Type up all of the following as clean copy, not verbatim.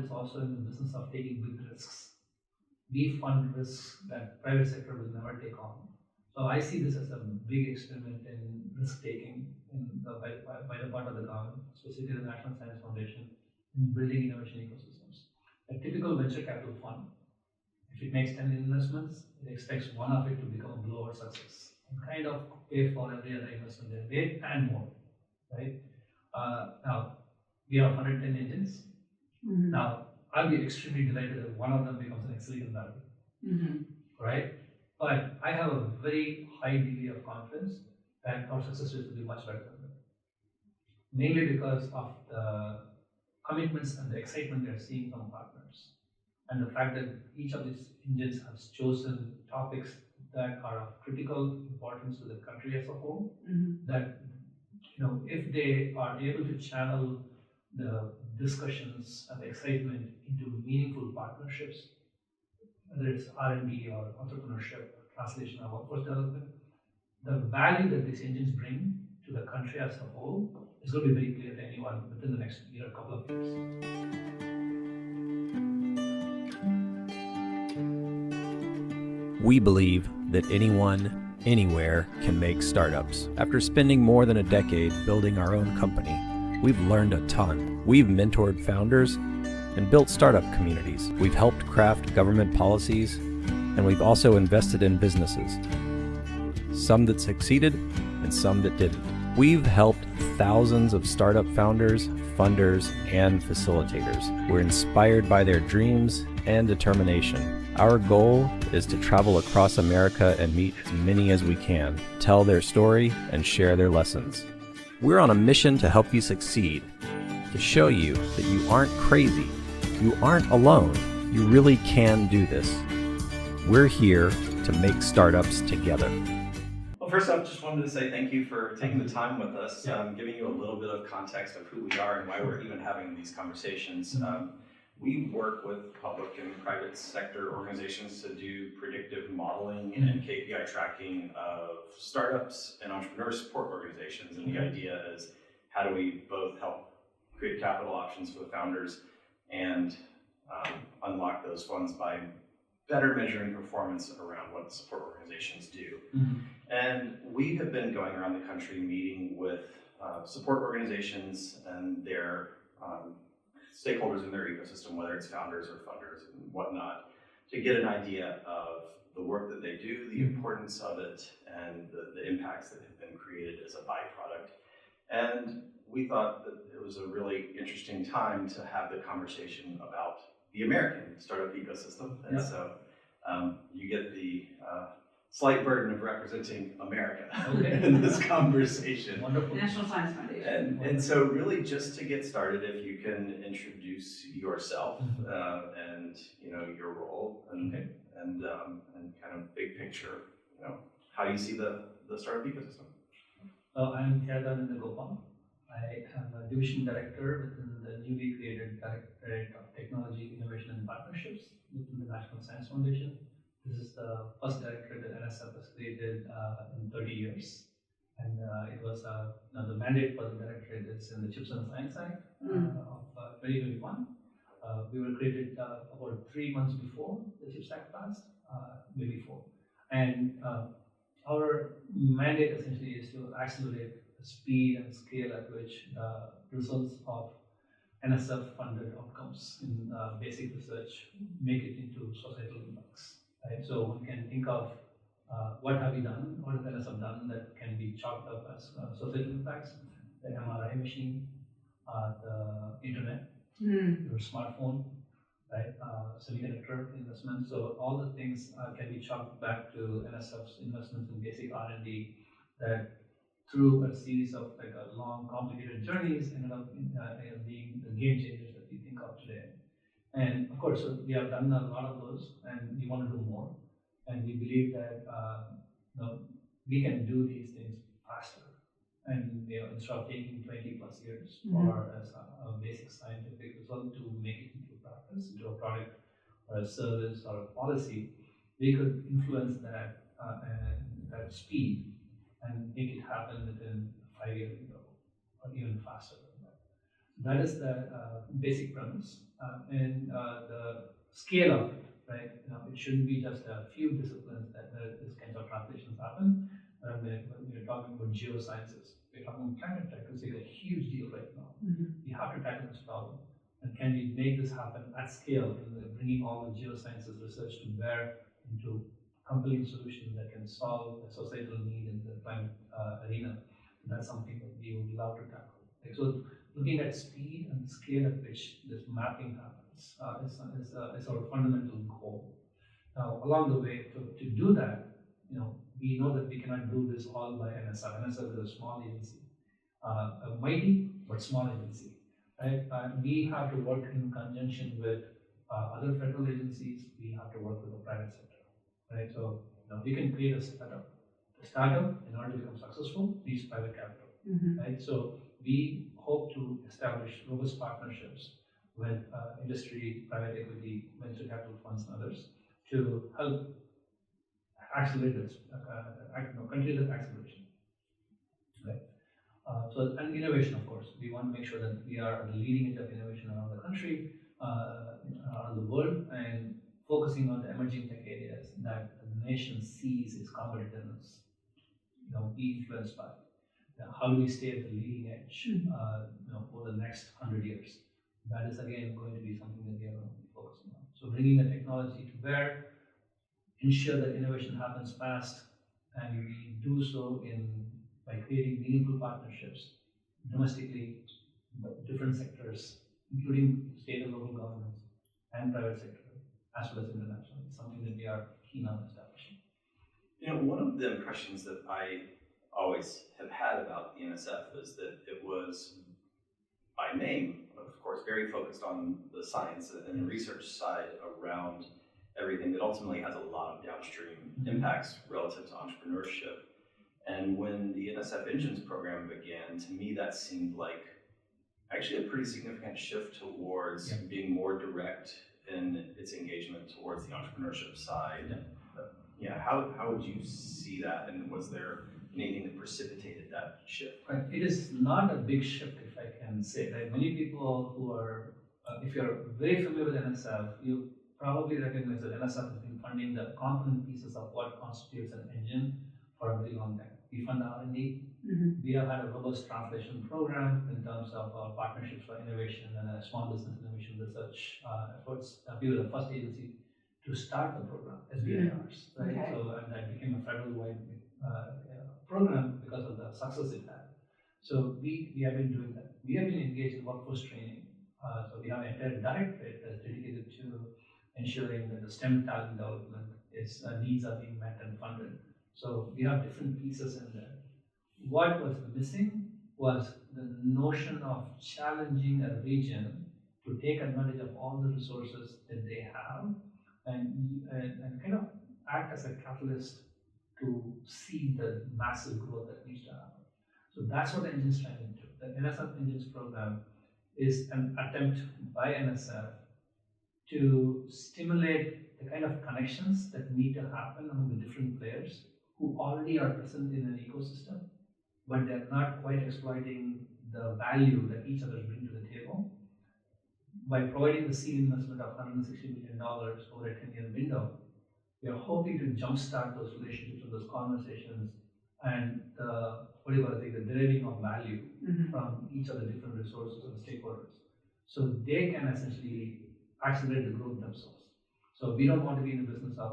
is also in the business of taking big risks. We fund risks that private sector will never take on. So I see this as a big experiment in risk taking by the part of the government, specifically the National Science Foundation, in building innovation ecosystems. A typical venture capital fund, if it makes 10 investments, it expects one of it to become a blowout success and kind of pay for every other investment there, wait and more, right? Now, we have 110 engines. Mm-hmm. Now, I'll be extremely delighted if one of them becomes an Silicon Valley, mm-hmm. right? But I have a very high degree of confidence that our success rate will be much better than that. Mainly because of the commitments and the excitement they're seeing from partners. And the fact that each of these engines has chosen topics that are of critical importance to the country as a whole, mm-hmm. that if they are able to channel the discussions and the excitement into meaningful partnerships, whether it's R&D or entrepreneurship, translation or workforce development, the value that these engines bring to the country as a whole is going to be very clear to anyone within the next year, couple of years. We believe that anyone, anywhere can make startups. After spending more than a decade building our own company, we've learned a ton. We've mentored founders and built startup communities. We've helped craft government policies, and we've also invested in businesses. Some that succeeded and some that didn't. We've helped thousands of startup founders, funders, and facilitators. We're inspired by their dreams and determination. Our goal is to travel across America and meet as many as we can, tell their story, and share their lessons. We're on a mission to help you succeed, to show you that you aren't crazy, you aren't alone, you really can do this. We're here to make startups together. Well, first off, just wanted to say thank you for taking the time with us, giving you a little bit of context of who we are and why we're even having these conversations. We work with public and private sector organizations to do predictive modeling and KPI tracking of startups and entrepreneur support organizations. And the idea is, how do we both help create capital options for the founders and unlock those funds by better measuring performance around what support organizations do. Mm-hmm. And we have been going around the country meeting with support organizations and their stakeholders in their ecosystem, whether it's founders or funders and whatnot, to get an idea of the work that they do, the importance of it, and the impacts that have been created as a byproduct. And we thought that it was a really interesting time to have the conversation about the American startup ecosystem. And so you get the slight burden of representing America in this conversation. Wonderful. National Science Foundation. And so really just to get started, if you can introduce yourself and your role and kind of big picture, how you see the startup ecosystem. I'm Thyaga Nandagopal. I am a division director within the newly created Directorate of Technology, Innovation and Partnerships within the National Science Foundation. This is the first directorate that NSF has created in 30 years. And it was the mandate for the directorate is in the Chips and Science Act of 2021. We were created about 3 months before the Chips Act passed, maybe 4. And our mandate essentially is to accelerate the speed and scale at which the results of NSF funded outcomes in basic research make it into societal impacts. Right? So one can think of what have we done, what has NSF done that can be chalked up as societal impacts: the MRI machine, the internet, your smartphone, right? Semiconductor investment. So all the things can be chalked back to NSF's investments in basic R&D that, through a series of long, complicated journeys, ended up being the game changers that we think of today. And of course, we have done a lot of those, and we want to do more. And we believe that we can do these things faster. And instead of taking 20+ years for a basic scientific result to make it into practice, into a product or a service or a policy, we could influence that at speed and make it happen within a 5-year window or even faster than that. That is the basic premise, and the scale of it, right? It shouldn't be just a few disciplines that this kinds of translations happen. When we're talking about geosciences, we're talking about climate tech, it's like a huge deal right now. We have to tackle this problem. And can we make this happen at scale, bringing all the geosciences research to bear into compelling solutions that can solve a societal need in the climate arena? That's something that we would love to tackle. So looking at speed and scale at which this mapping happens is our fundamental goal. Now, along the way, to do that, we know that we cannot do this all by NSF. NSF is a small agency, a mighty but small agency. Right? We have to work in conjunction with other federal agencies. We have to work with the private sector. Right? So we can create a startup. The startup, in order to become successful, needs private capital. Right? So we hope to establish robust partnerships with industry, private equity, venture capital funds, and others to help accelerate this, continue that acceleration. Right? And innovation, of course. We want to make sure that we are at the leading edge of innovation around the country, around the world, and focusing on the emerging tech areas that the nation sees its competitiveness, be influenced by. How do we stay at the leading edge, for the next 100 years? That is again going to be something that we are going to be focusing on. So bringing the technology to bear, ensure that innovation happens fast, and we do so by creating meaningful partnerships domestically, with different sectors, including state and local governments and private sector, as well as internationally. It's something that we are keen on establishing. One of the impressions that I always have had about the NSF is that it was, by name, of course, very focused on the science and the research side around everything that ultimately has a lot of downstream impacts relative to entrepreneurship. And when the NSF Engines Program began, to me that seemed like actually a pretty significant shift towards being more direct in its engagement towards the entrepreneurship side. How would you see that, and was there anything that precipitated that shift? Right. It is not a big shift, if I can say. Right? Many people who are, if you're very familiar with NSF, you probably recognize that NSF has been funding the component pieces of what constitutes an engine for a very long time. We fund R&D. We have had a robust translation program in terms of partnerships for innovation and small business innovation research efforts. We were the first agency to start the program, SBIRs, right? Okay. So, and that became a federal-wide program because of the success it had. So we have been doing that. We have been engaged in workforce training. So we have an entire directorate that's dedicated to ensuring that the STEM talent development, its needs are being met and funded. So we have different pieces in there. What was missing was the notion of challenging a region to take advantage of all the resources that they have and kind of act as a catalyst to see the massive growth that needs to happen. So that's what the Engines trying to do. The NSF Engines Program is an attempt by NSF to stimulate the kind of connections that need to happen among the different players who already are present in an ecosystem, but they're not quite exploiting the value that each other bring to the table. By providing the seed investment of $160 million over a 10-year window, we are hoping to jumpstart those relationships and those conversations and the deriving of value from each of the different resources and stakeholders. So they can essentially accelerate the growth themselves. So we don't want to be in the business of,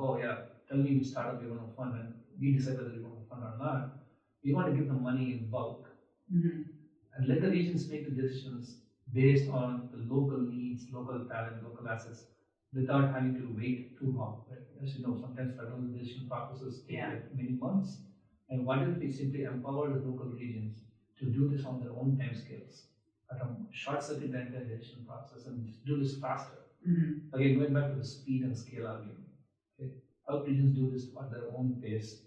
tell me which startup you want to fund and we decide whether we want to fund or not. We want to give them money in bulk and let the regions make the decisions based on the local needs, local talent, local assets, without having to wait too long. Right? As you know, sometimes federal decision processes take many months. And what if we simply empower the local regions to do this on their own timescales, at a short-circuit the entire decision process and just do this faster? Again, going back to the speed and scale argument. Okay? Help regions do this at their own pace,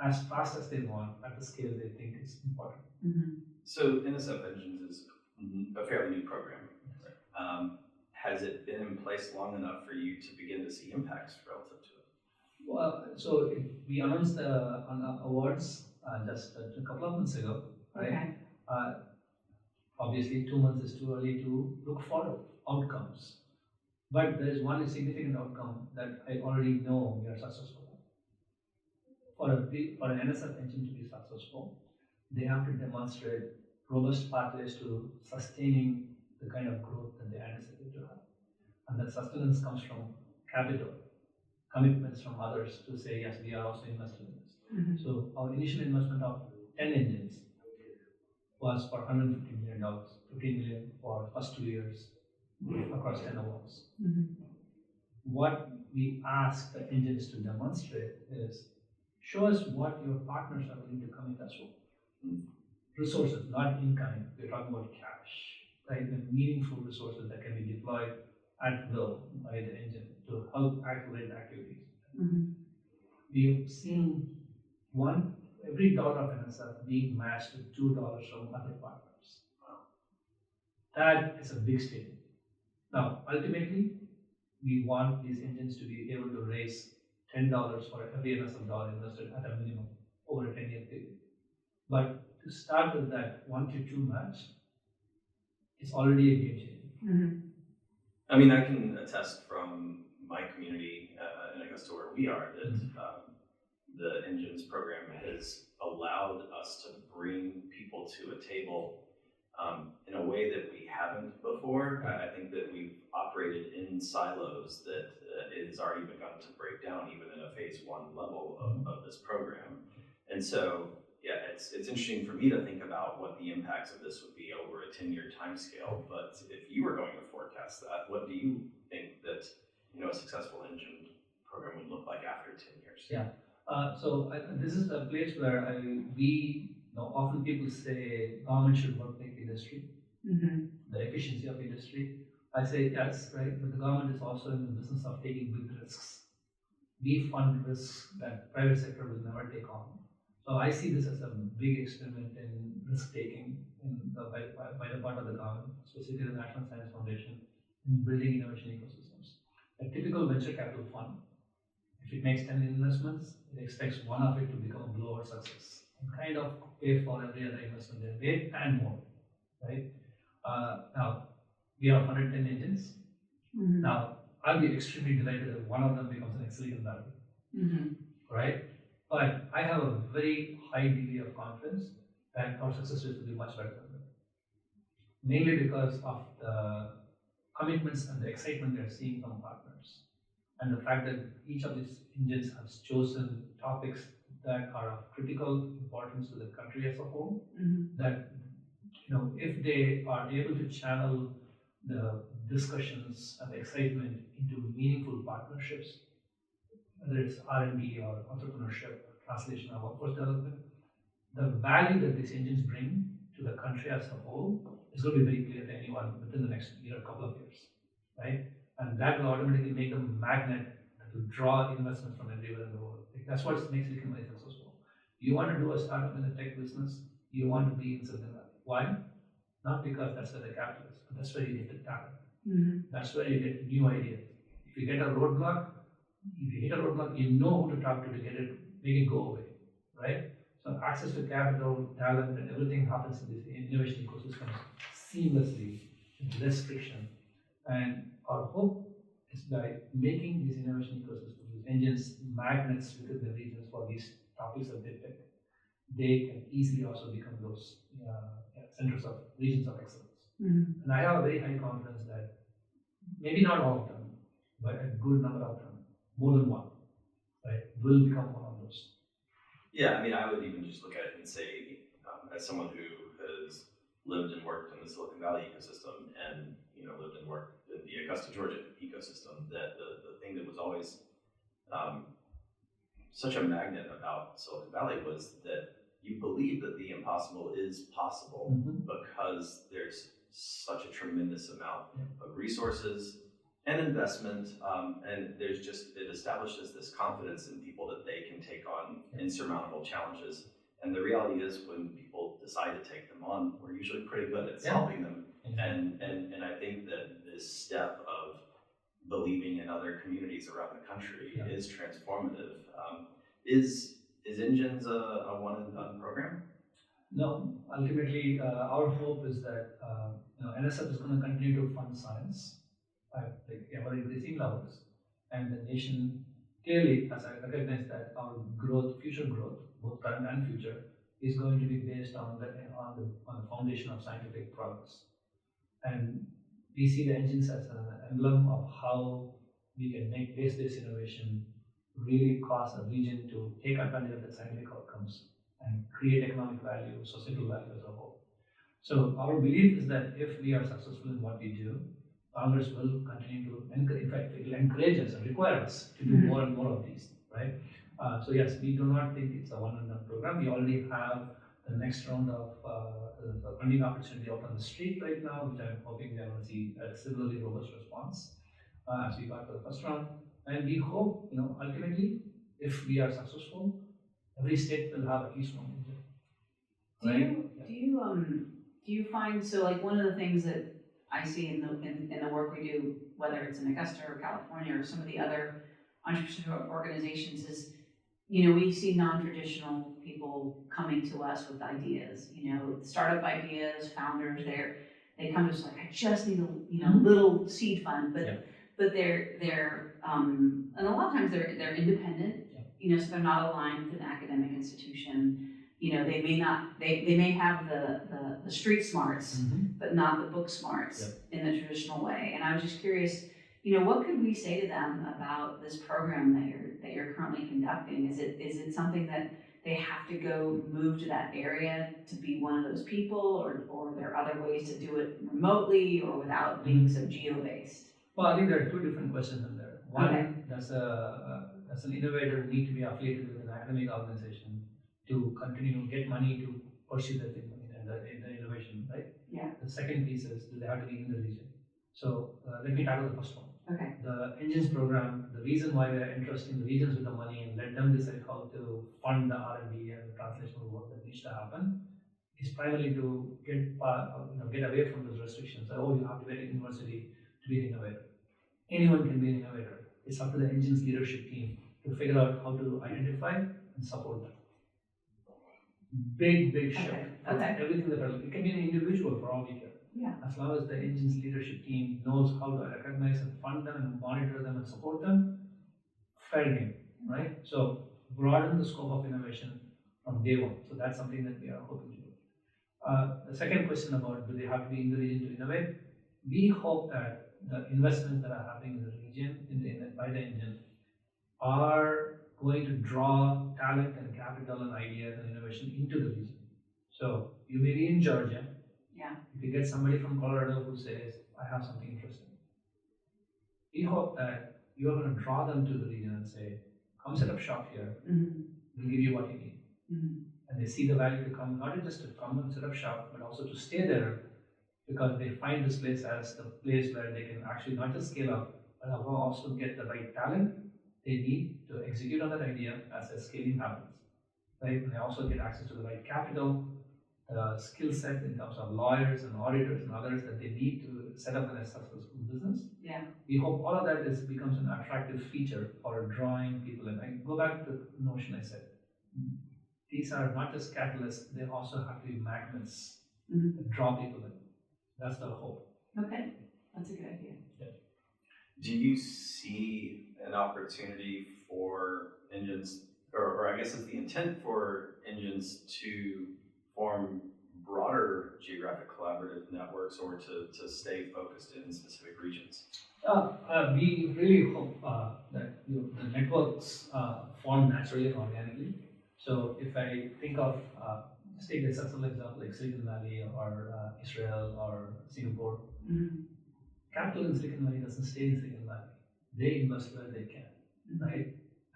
as fast as they want, at the scale they think is important. So NSF Engines is a fairly new program. Has it been in place long enough for you to begin to see impacts relative to it? Well, so we announced the awards just a couple of months ago, right? Okay. Obviously, 2 months is too early to look for outcomes. But there is one significant outcome that I already know we are successful at. For an NSF engine to be successful, they have to demonstrate robust pathways to sustaining the kind of growth that they anticipate to have. And that sustenance comes from capital, commitments from others to say, yes, we are also invested in this. Mhm. So our initial investment of 10 engines was for $150 million, $15 million for first 2 years across 10 awards. Mhm. What we ask the engines to demonstrate is, show us what your partners are willing to commit as well. Resources, not in kind. We're talking about cash, right? The meaningful resources that can be deployed at will by the engine to help accelerate activities. Mhm. We've seen every dollar of NSF being matched with $2 from other partners. That is a big statement. Now, ultimately, we want these engines to be able to raise $10 for every NSF dollar invested at a minimum over a 10-year period. But to start with that 1 to 2 match, it's already a game changer. Mhm. I mean, I can attest from my community, and I guess to where we are, that the Engines program has allowed us to bring people to a table in a way that we haven't before. I think that we've operated in silos that it has already begun to break down, even in a phase 1 level of this program. And so, yeah, it's interesting for me to think about what the impacts of this would be over a 10-year timescale. But if you were going to forecast that, what do you think that a successful engine program would look like after 10 years? Yeah. This is a place where often people say government should work like industry, Mhm. the efficiency of industry. I say yes, right, but the government is also in the business of taking big risks. We fund risks that private sector will never take on. So I see this as a big experiment in risk taking by the part of the government, specifically the National Science Foundation, in building innovation ecosystems. A typical venture capital fund, if it makes 10 investments, it expects one of it to become a blowout success and kind of pay for every other investment they made and more, right? Now, we have 110 engines. Mhm. Now, I'll be extremely delighted if one of them becomes an Silicon Valley, Mhm. right? But I have a very high degree of confidence that our success rates will be much better than that. Mainly because of the commitments and the excitement they're seeing from partners. And the fact that each of these engines has chosen topics that are of critical importance to the country as a whole, Mhm. that if they are able to channel the discussions and the excitement into meaningful partnerships, whether it's R&D or entrepreneurship, translation or workforce development, the value that these engines bring to the country as a whole is going to be very clear to anyone within the next couple of years, right? And that will automatically make them a magnet that will draw investments from everywhere in the world. That's what makes Silicon Valley successful. You want to do a startup in the tech business, you want to be in Silicon Valley. Why? Not because that's where the capital is, but that's where you get the talent. Mhm. That's where you get new ideas. If you get a roadblock, if you hit a roadblock, you know who to talk to make it go away, right? So access to capital, talent, and everything happens in these innovation ecosystems seamlessly, with less friction. And our hope is by making these innovation ecosystems, these engines, magnets within the regions for these topics that they pick, they can easily also become those centers of regions of excellence. Mhm. And I have a very high confidence that maybe not all of them, but a good number of them, more than one, right, will become one of those. Yeah, I mean, I would even just look at it and say, as someone who has lived and worked in the Silicon Valley ecosystem and lived and worked in the Augusta, Georgia ecosystem, that the thing that was always such a magnet about Silicon Valley was that you believe that the impossible is possible because there's such a tremendous amount of resources and investment, and it establishes this confidence in people that they can take on insurmountable challenges. And the reality is, when people decide to take them on, we're usually pretty good at solving them. And I think that this step of believing in other communities around the country is transformative. Is Engines a one and done program? No, ultimately, our hope is that NSF is going to continue to fund science at like ever increasing levels, and the nation clearly has recognized that our growth, future growth, both current and future, is going to be based on the foundation of scientific progress. And we see the engines as an emblem of how we can make base-based innovation really cause a region to take advantage of the scientific outcomes and create economic value, societal value as a whole. So our belief is that if we are successful in what we do, Congress will continue to, in fact, it will encourage us and require us to do more and more of these, right? So yes, we do not think it's a one and done program. We already have the next round of the funding opportunity out on the street right now, which I'm hoping we are going to see a similarly robust response as we got for the first round. And we hope, ultimately, if we are successful, every state will have at least one engine. Do you find, so like one of the things that I see in the work we do, whether it's in Augusta or California or some of the other entrepreneurial organizations, is we see non-traditional people coming to us with ideas, startup ideas, founders. They come to us like, I just need a little seed fund, but they're and a lot of times they're independent, so they're not aligned with an academic institution. They may have the street smarts, but not the book smarts in the traditional way. And I was just curious, what could we say to them about this program that you're currently conducting? Is it something that they have to move to that area to be one of those people, or are there other ways to do it remotely or without being so geo-based? Well, I think there are two different questions in there. One, does an innovator need to be affiliated with an academic organization to continue to get money to pursue their thing in the innovation, right? Yeah. The second piece is, do they have to be in the region? So let me tackle the first one. Okay. The Engines program, the reason why we are interested in the regions with the money and let them decide how to fund the R&D and the translational work that needs to happen is primarily to get away from those restrictions. Oh, you have to be at a university to be an innovator. Anyone can be an innovator. It's up to the Engines leadership team to figure out how to identify and support them. Big shift. Okay. Everything it can be an individual for all we care. Yeah. As long as the Engines leadership team knows how to recognize and fund them and monitor them and support them, fair game, right? So broaden the scope of innovation from day one. So that's something that we are hoping to do. The second question about, do they have to be in the region to innovate? We hope that the investments that are happening in the region by the engine are going to draw talent and capital and ideas and innovation into the region. So you may be in Georgia. Yeah. If you get somebody from Colorado who says, I have something interesting, we hope that you're going to draw them to the region and say, come set up shop here. We'll give you what you need. And they see the value to come, not just to come and set up shop, but also to stay there, because they find this place as the place where they can actually not just scale up, but also get the right talent they need to execute on that idea as the scaling happens, right? And they also get access to the right capital, the skill set in terms of lawyers and auditors and others that they need to set up a successful business. Yeah. We hope all of that becomes an attractive feature for drawing people in. I go back to the notion I said. These are not just catalysts, they also have to be magnets that draw people in. That's the hope. Okay, that's a good idea. Yeah. Do you see an opportunity for Engines, or I guess it's the intent for Engines to form broader geographic collaborative networks, or to stay focused in specific regions? We really hope that the networks form naturally and organically. So if I think of, let's take a successful example like Silicon Valley or Israel or Singapore. Capital in Silicon Valley doesn't stay in Silicon Valley. They invest where they can, right?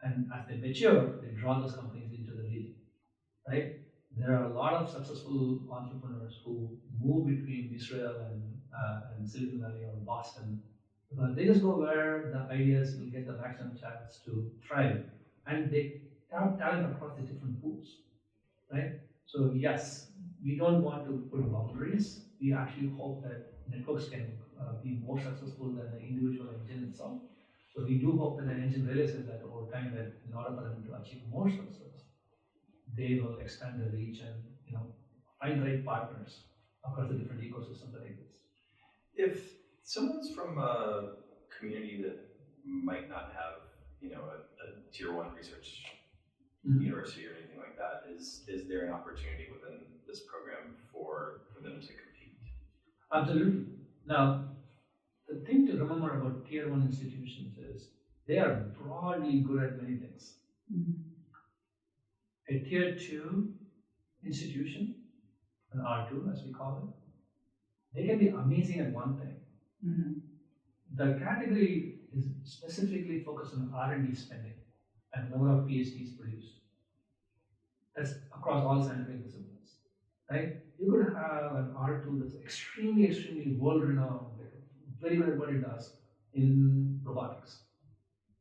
And as they mature, they draw those companies into the region, right? There are a lot of successful entrepreneurs who move between Israel and Silicon Valley or Boston, but they just go where the ideas will get the maximum chance to thrive, and they have talent across the different pools, right? So yes, we don't want to put boundaries. We actually hope that networks can be more successful than the individual engine itself. So we do hope that the engine realizes that over time, that in order for them to achieve more success, they will expand their reach and find the right partners across the different ecosystems that exist. If someone's from a community that might not have, a tier one research university or anything like that, is there an opportunity within this program for them to compete? Absolutely. Now, the thing to remember about tier one institutions is they are broadly good at many things. A tier two institution, an R2 as we call it, they can be amazing at one thing. The category is specifically focused on R&D spending and number of PhDs produced. That's across all scientific disciplines, right? You could have an R2 that's extremely world-renowned, like very good at what it does in robotics,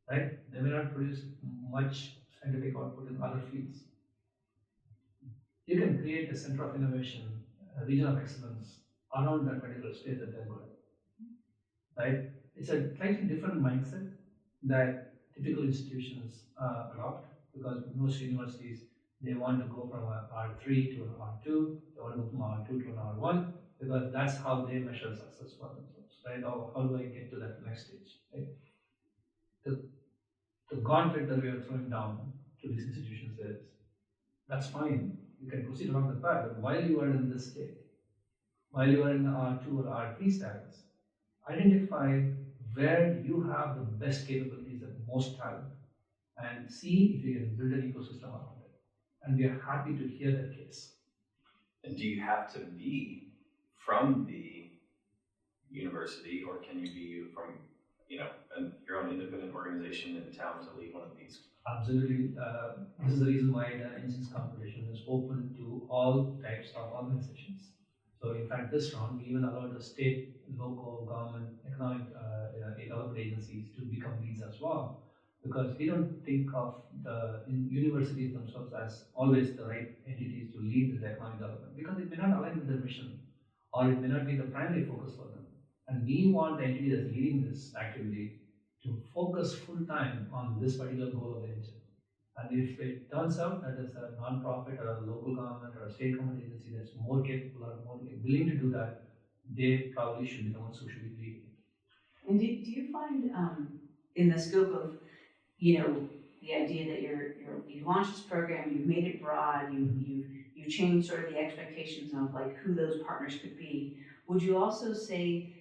right? They may not produce much scientific output in other fields. You can create a center of innovation, a region of excellence around that particular space that they're good at, right? It's a slightly different mindset that typical institutions adopt, because most universities, they want to go from an R3 to an R2, they want to go from R2 to an R1, because that's how they measure success for themselves, right? How do I get to that next stage, right? The gauntlet that we are throwing down to these institutions is, that's fine, you can proceed along the path, but while you are in this state, while you are in the R2 or R3 status, identify where you have the best capabilities and most talent, and see if you can build an ecosystem around it. And we are happy to hear that case. And do you have to be from the university, or can you be from, your own independent organization in town to lead one of these? Absolutely. This is the reason why the Engines competition is open to all types of organizations. So in fact, this round, we even allowed the state, local, government, economic development agencies to become leads as well. Because we don't think of the universities themselves as always the right entities to lead the economic development, because it may not align with their mission, or it may not be the primary focus for them. And we want the entity that's leading this activity to focus full time on this particular goal of the engine. And if it turns out that it's a non-profit or a local government or a state government agency that's more capable or more willing to do that, they probably should be the ones who should be leading. And do you find in the scope of, the idea that you launched this program, you've made it broad, you've changed sort of the expectations of like who those partners could be, would you also say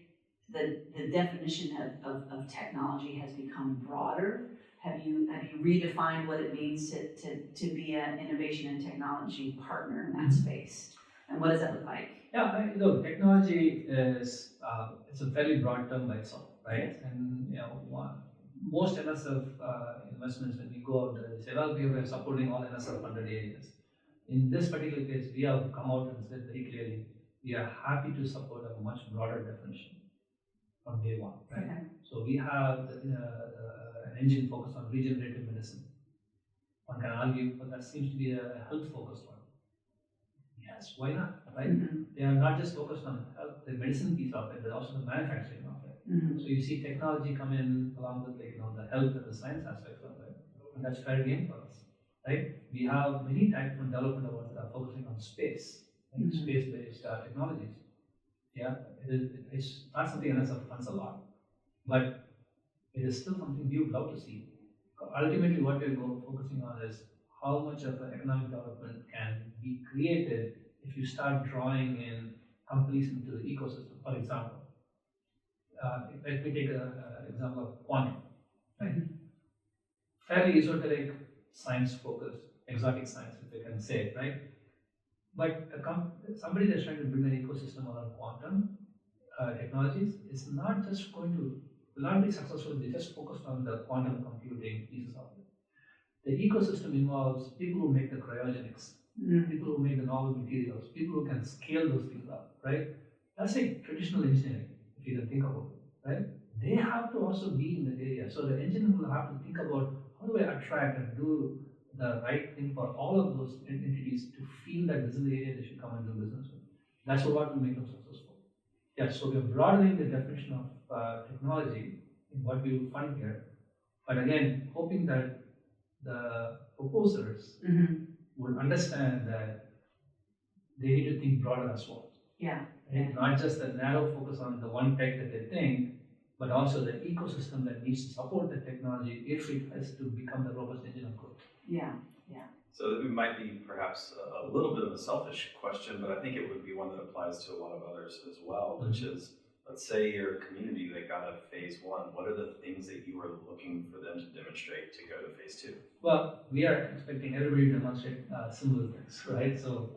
that the definition of technology has become broader? Have you redefined what it means to be an innovation and technology partner in that space? And what does that look like? Yeah, technology is it's a fairly broad term by itself, right? And most NSF investments, when we go out there, they say, well, we are supporting all NSF funded areas. In this particular case, we have come out and said very clearly, we are happy to support a much broader definition from day one, right? Okay. So we have an engine focused on regenerative medicine. One can argue, but that seems to be a health-focused one. Yes, why not, right? They are not just focused on health, the medicine piece of it, but also the manufacturing of it. So you see technology come in along with the health and the science aspects of it, and that's fair game for us, right? We have many types of development awards that are focusing on space, like space-based technologies. Yeah, it's not something NSF funds a lot, but it is still something we would love to see. Ultimately, what we're focusing on is how much of an economic development can be created if you start drawing in companies into the ecosystem. For example, let me take an example of quantum, right? Fairly esoteric, science-focused, exotic science, if they can say it, right? But somebody that's trying to build an ecosystem around quantum technologies is not just will not be successful if they just focused on the quantum computing pieces of it. The ecosystem involves people who make the cryogenics, people who make the novel materials, people who can scale those things up, right? That's like traditional engineering, if you can think about it, right? They have to also be in the area. So the engineer will have to think about, how do I attract and do the right thing for all of those entities to feel that this is the area they should come and do business with. That's what will make them successful. Yeah, so we're broadening the definition of technology in what we will find here, but again, hoping that the proposers would understand that they need to think broader as well. Yeah. Right? Not just a narrow focus on the one tech that they think, but also the ecosystem that needs to support the technology if it has to become the robust engine of growth. Yeah. So it might be perhaps a little bit of a selfish question, but I think it would be one that applies to a lot of others as well, which is, let's say you're a community that got a phase 1. What are the things that you are looking for them to demonstrate to go to phase 2? Well, we are expecting everybody to demonstrate similar things, right? So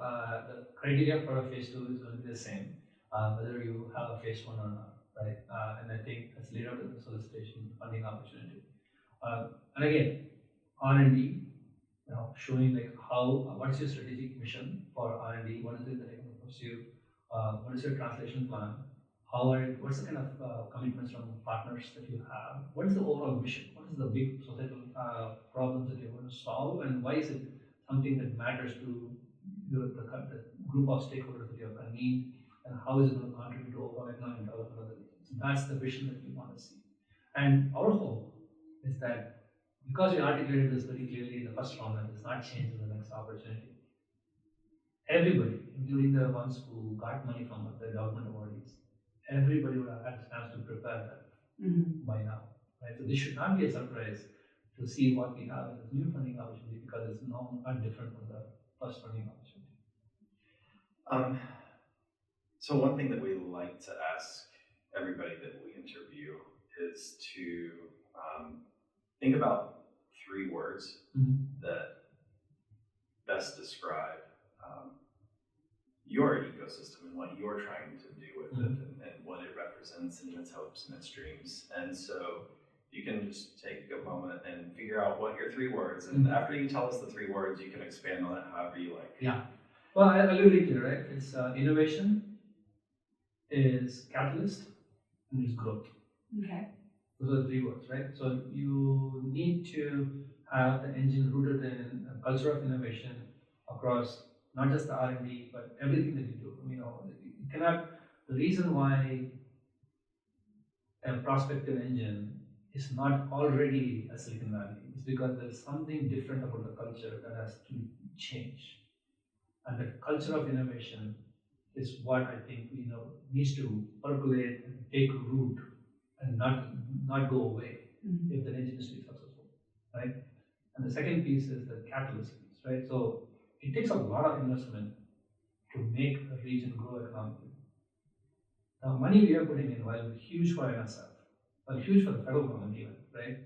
the criteria for a phase 2 is going to be the same, whether you have a phase 1 or not, right? And I think that's laid out in the solicitation funding opportunity. And again, R&D, showing like what's your strategic mission for R&D? What is it that you're going to pursue? What is your translation plan? What's the kind of commitments from partners that you have? What is the overall mission? What is the big societal problems that you're going to solve, and why is it something that matters to the group of stakeholders that you're convened, and how is it going to contribute to overall economic development of the region? So that's the vision that we want to see. And our hope is that because we articulated this very clearly in the first round, and it's not changed in the next opportunity, everybody, including the ones who got money from the government awardees, everybody would have had a chance to prepare that by now, right? So this should not be a surprise to see what we have in this new funding opportunity, because it's not different from the first funding opportunity. So one thing that we like to ask everybody that we interview is to think about 3 words that best describe your ecosystem and what you're trying to do with it, and what it represents and its hopes and its dreams. And so you can just take a moment and figure out what your 3 words, and after you tell us the 3 words, you can expand on it however you like. Yeah. Well, I'll read it, right? It's innovation, is catalyst, and is growth. Okay. Those are the 3 words, right? So you need to have the engine rooted in a culture of innovation across not just the R&D, but everything that you do. You cannot. The reason why a prospective engine is not already a Silicon Valley is because there is something different about the culture that has to change, and the culture of innovation is what I think needs to percolate and take root and not go away if the engine is to be successful, right? And the second piece is the catalyst piece, right? So it takes a lot of investment to make a region grow economically. The money we are putting in, while huge for NSF, while huge for the federal government even, right,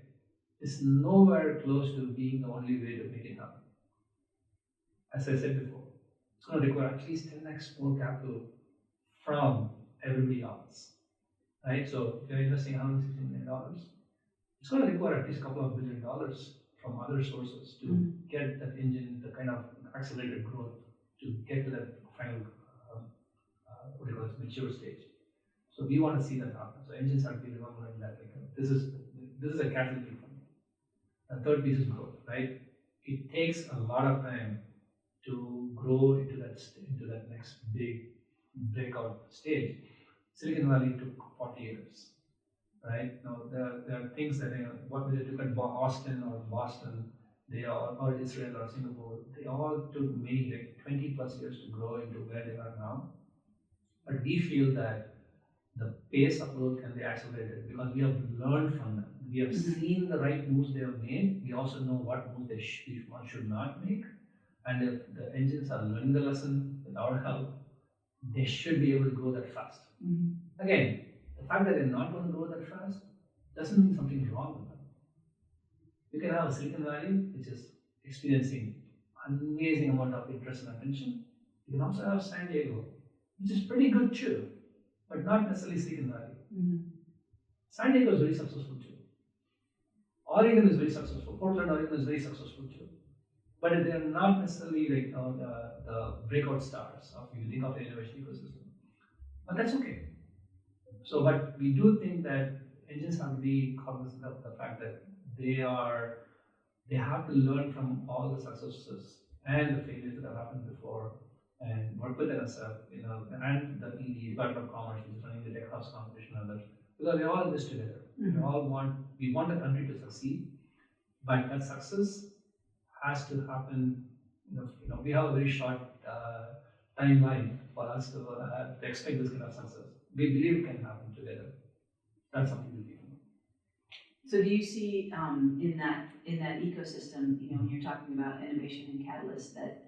is nowhere close to being the only way to make it happen. As I said before, it's going to require at least 10x more capital from everybody else, right? So if you're investing $160 million, it's going to require at least a couple of $1 billion from other sources to get that engine, the kind of accelerated growth, to get to that final, mature stage. So we want to see that happen. So engines have to be remembering that this is a catalytic funding. The third piece is growth, right? It takes a lot of time to grow into that next big breakout stage. Silicon Valley took 40 years, right? Now there are things that what they took at Austin or Boston, or Israel or Singapore, they all took maybe like 20 plus years to grow into where they are now. But we feel that the pace of growth can be accelerated because we have learned from them. We have seen the right moves they have made. We also know what moves they should not make. And if the engines are learning the lesson with our help, they should be able to grow that fast. Again, the fact that they're not going to grow that fast doesn't mean something's wrong with them. You can have a Silicon Valley which is experiencing amazing amount of interest and attention. You can also have San Diego, which is pretty good too, but not necessarily Silicon Valley. San Diego is very successful too. Oregon is very successful. Portland, Oregon is very successful too. But they are not necessarily like the breakout stars if you think of the innovation ecosystem. But that's okay. So, but we do think that engines have to be cognizant of the fact that they have to learn from all the successes and the failures that have happened before, and work with NSF, and the ED, Department of Commerce, which is running the Tech Hubs competition and others, because we're all in this together. We want the country to succeed, but that success has to happen. We have a very short timeline for us to expect this kind of success. We believe it can happen together. That's something to think about. So do you see in that ecosystem, when you're talking about innovation and catalyst, that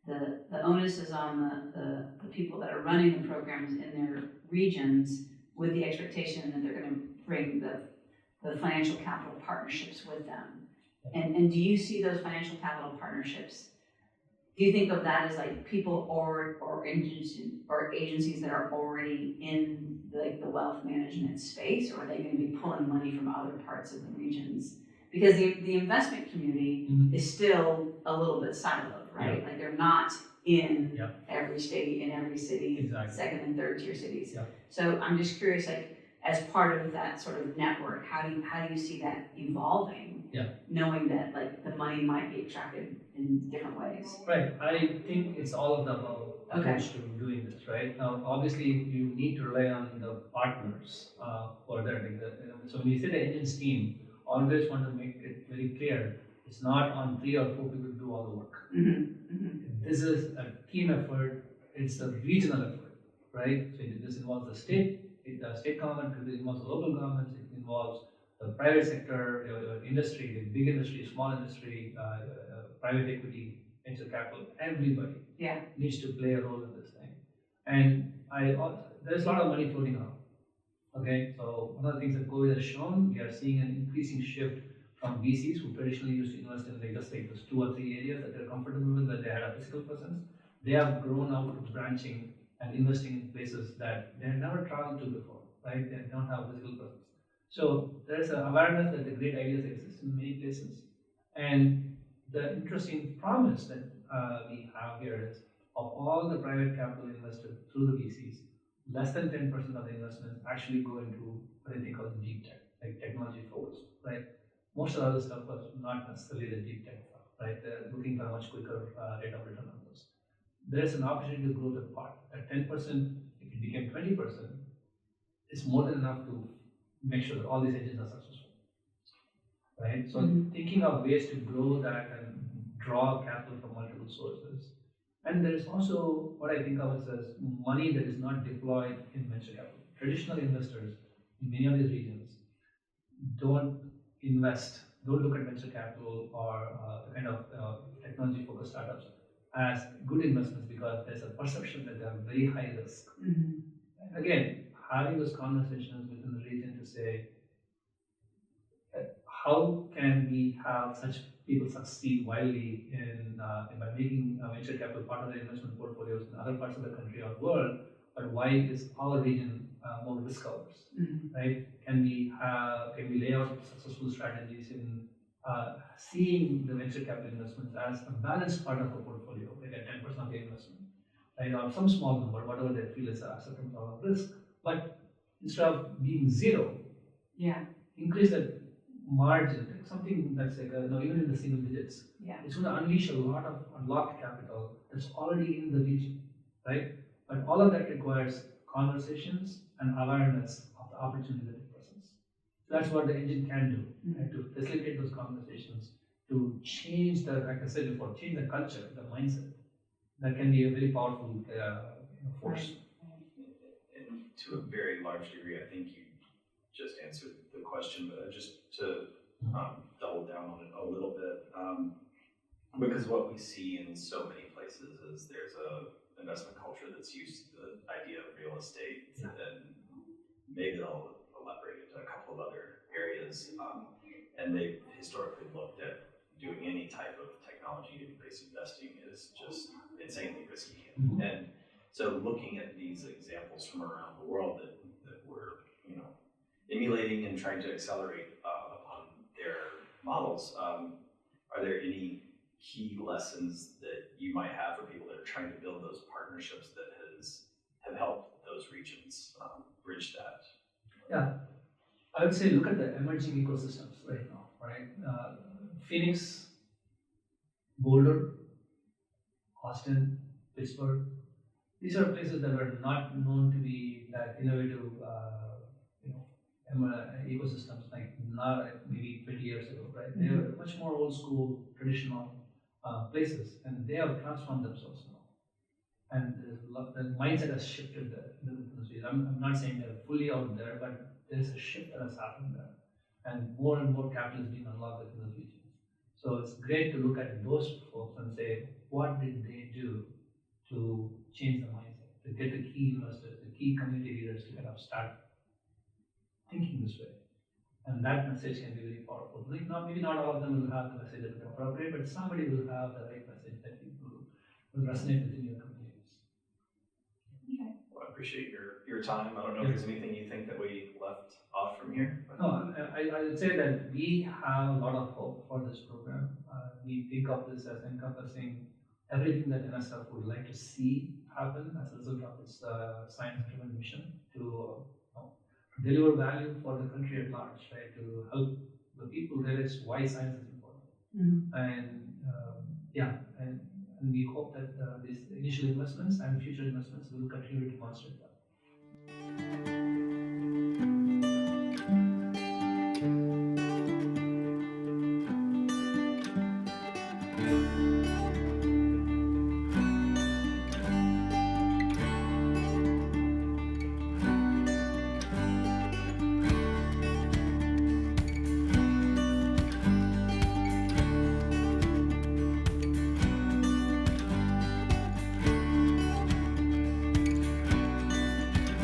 the onus is on the people that are running the programs in their regions with the expectation that they're going to bring the financial capital partnerships with them. And do you see those financial capital partnerships? Do you think of that as like people or agencies that are already in the wealth management space, or are they going to be pulling money from other parts of the regions? Because the investment community is still a little bit siloed, right? Like they're not in every state, in every city, second and third tier cities. So I'm just curious, like as part of that sort of network, how do you see that evolving? Knowing that like the money might be extracted in different ways. Right. I think it's all of the above approach to doing this. Right now, obviously, you need to rely on the partners for that. So when you say the engines team, always want to make it very clear. It's not on 3 or 4 people to do all the work. This is a team effort. It's a regional effort, right? So this involves the state government, it involves the local governments, it involves the private sector, industry, the big industry, small industry, private equity, venture capital. Everybody needs to play a role in this thing. And there's a lot of money floating around. Okay, so one of the things that COVID has shown, we are seeing an increasing shift from VCs who traditionally used to invest in just like those 2 or 3 areas that they're comfortable with, where they had a physical presence. They have grown out to branching and investing in places that they had never traveled to before, right? They don't have physical presence. So there's an awareness that the great ideas exist in many places. And the interesting promise that we have here is, of all the private capital invested through the VCs, less than 10% of the investments actually go into what I think of deep tech, like technology focused, right? Most of the other stuff was not necessarily the deep tech stuff, right? They're looking for a much quicker rate of return on those. There's an opportunity to grow the part. At 10%, if it became 20%, it's more than enough to make sure that all these engines are successful, right? So thinking of ways to grow that and draw capital from multiple sources. And there is also what I think of as money that is not deployed in venture capital. Traditional investors in many of these regions don't look at venture capital or the kind of technology-focused startups as good investments, because there's a perception that they are very high risk. And again, having those conversations within the region to say, how can we have such people succeed wildly by making venture capital part of their investment portfolios in other parts of the country or world, but why is our region more risk averse, right? Can we lay out successful strategies in seeing the venture capital investments as a balanced part of a portfolio, like a 10% of the investment, right? Or some small number, whatever they feel is a certain amount of risk, but instead of being zero, increase that margin, like something that's like even in the single digits. It's going to unleash a lot of unlocked capital that's already in the region, right? But all of that requires conversations and awareness of the opportunity that it presents. So that's what the engine can do, right? To facilitate those conversations, to change like I said before, change the culture, the mindset. That can be a very powerful force. And to a very large degree, I think you just answered the question, but just to double down on it a little bit, because what we see in so many places is there's a investment culture that's used to the idea of real estate, and maybe they'll elaborate into a couple of other areas, and they've historically looked at doing any type of technology-based investing is just insanely risky. And so looking at these examples from around the world that we're emulating and trying to accelerate upon their models, are there any key lessons that you might have for people that are trying to build those partnerships that have helped those regions bridge that? Yeah, I would say look at the emerging ecosystems right now, right? Phoenix, Boulder, Austin, Pittsburgh. These are places that are not known to be that innovative, ecosystems like maybe 20 years ago, right? They are much more old school, traditional places, and they have transformed themselves now. and the mindset has shifted there in the industry. I'm not saying they're fully out there, but there's a shift that has happened there, and more capital is being unlocked within those regions. So it's great to look at those folks and say, what did they do to change the mindset, to get the key investors, the key community leaders to kind of start thinking this way. And that message can be very powerful. Like maybe not all of them will have the message that is appropriate, but somebody will have the right message that will resonate within your communities. Okay. Well, I appreciate your time. I don't know if there's anything you think that we left off from here. But... No, I would say that we have a lot of hope for this program. We think of this as encompassing everything that NSF would like to see happen as a result of its science-driven mission to deliver value for the country at large, right? To help the people realize why science is important. Mm-hmm. And we hope that these initial investments and future investments will continue to demonstrate that.